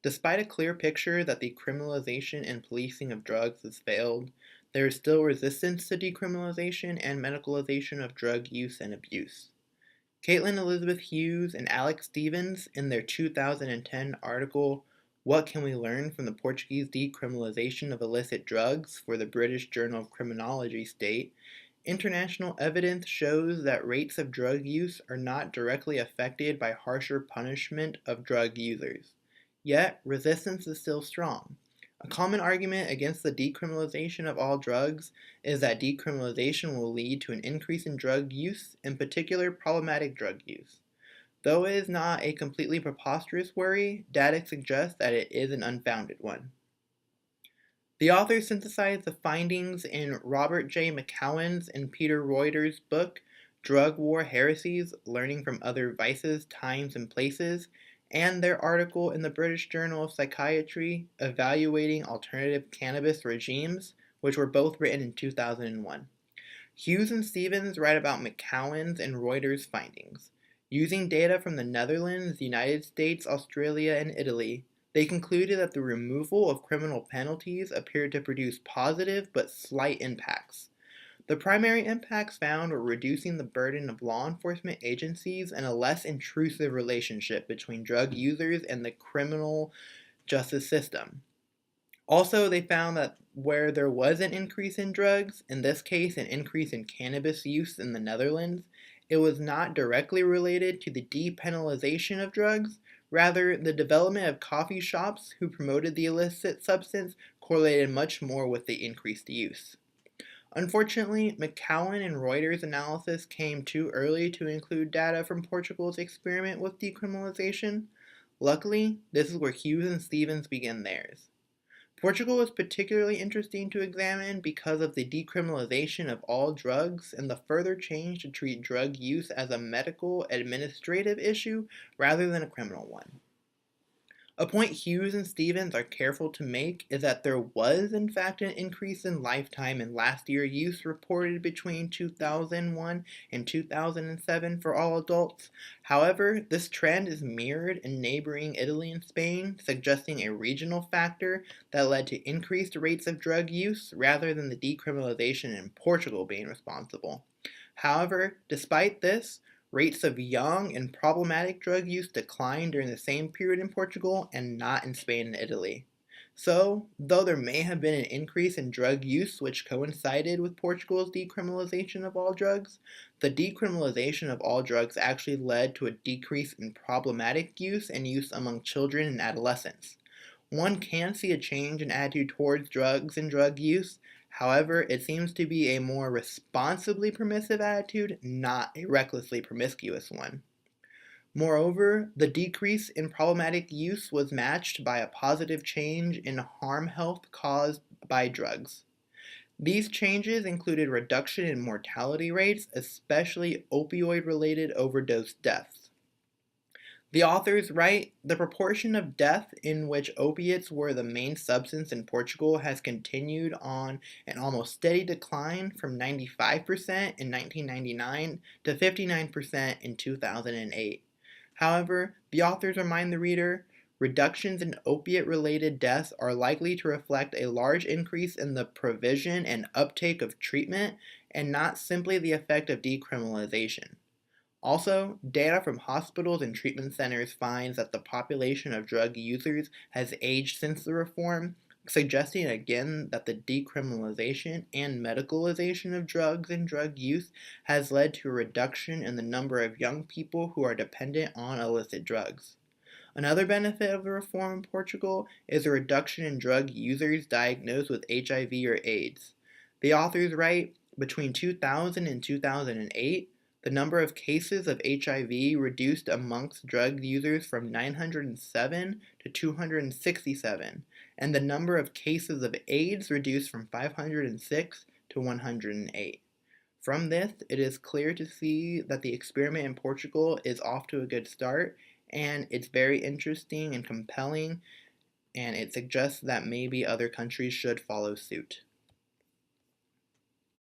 Despite a clear picture that the criminalization and policing of drugs has failed, there is still resistance to decriminalization and medicalization of drug use and abuse. Caitlin Elizabeth Hughes and Alex Stevens, in their 2010 article, What Can We Learn from the Portuguese Decriminalization of Illicit Drugs for the British Journal of Criminology, state, international evidence shows that rates of drug use are not directly affected by harsher punishment of drug users. Yet, resistance is still strong. A common argument against the decriminalization of all drugs is that decriminalization will lead to an increase in drug use, in particular problematic drug use. Though it is not a completely preposterous worry, data suggests that it is an unfounded one. The authors synthesized the findings in Robert J. McCowan's and Peter Reuter's book, Drug War Heresies: Learning from Other Vices, Times, and Places, and their article in the British Journal of Psychiatry, Evaluating Alternative Cannabis Regimes, which were both written in 2001. Hughes and Stevens write about McCowan's and Reuter's findings. Using data from the Netherlands, the United States, Australia, and Italy, they concluded that the removal of criminal penalties appeared to produce positive but slight impacts. The primary impacts found were reducing the burden of law enforcement agencies and a less intrusive relationship between drug users and the criminal justice system. Also, they found that where there was an increase in drugs, in this case an increase in cannabis use in the Netherlands, it was not directly related to the depenalization of drugs. Rather, the development of coffee shops who promoted the illicit substance correlated much more with the increased use. Unfortunately, McCowan and Reuter's analysis came too early to include data from Portugal's experiment with decriminalization. Luckily, this is where Hughes and Stevens begin theirs. Portugal is particularly interesting to examine because of the decriminalization of all drugs and the further change to treat drug use as a medical administrative issue rather than a criminal one. A point Hughes and Stevens are careful to make is that there was in fact an increase in lifetime and last year use reported between 2001 and 2007 for all adults. However, this trend is mirrored in neighboring Italy and Spain, suggesting a regional factor that led to increased rates of drug use rather than the decriminalization in Portugal being responsible. However, despite this, rates of young and problematic drug use declined during the same period in Portugal and not in Spain and Italy. So, though there may have been an increase in drug use which coincided with Portugal's decriminalization of all drugs, the decriminalization of all drugs actually led to a decrease in problematic use and use among children and adolescents. One can see a change in attitude towards drugs and drug use. However, it seems to be a more responsibly permissive attitude, not a recklessly promiscuous one. Moreover, the decrease in problematic use was matched by a positive change in harm health caused by drugs. These changes included reduction in mortality rates, especially opioid-related overdose deaths. The authors write, the proportion of death in which opiates were the main substance in Portugal has continued on an almost steady decline from 95% in 1999 to 59% in 2008. However, the authors remind the reader, reductions in opiate-related deaths are likely to reflect a large increase in the provision and uptake of treatment and not simply the effect of decriminalization. Also, data from hospitals and treatment centers finds that the population of drug users has aged since the reform, suggesting again that the decriminalization and medicalization of drugs and drug use has led to a reduction in the number of young people who are dependent on illicit drugs. Another benefit of the reform in Portugal is a reduction in drug users diagnosed with HIV or AIDS. The authors write, between 2000 and 2008, the number of cases of HIV reduced amongst drug users from 907 to 267, and the number of cases of AIDS reduced from 506 to 108. From this, it is clear to see that the experiment in Portugal is off to a good start, and it's very interesting and compelling, and it suggests that maybe other countries should follow suit.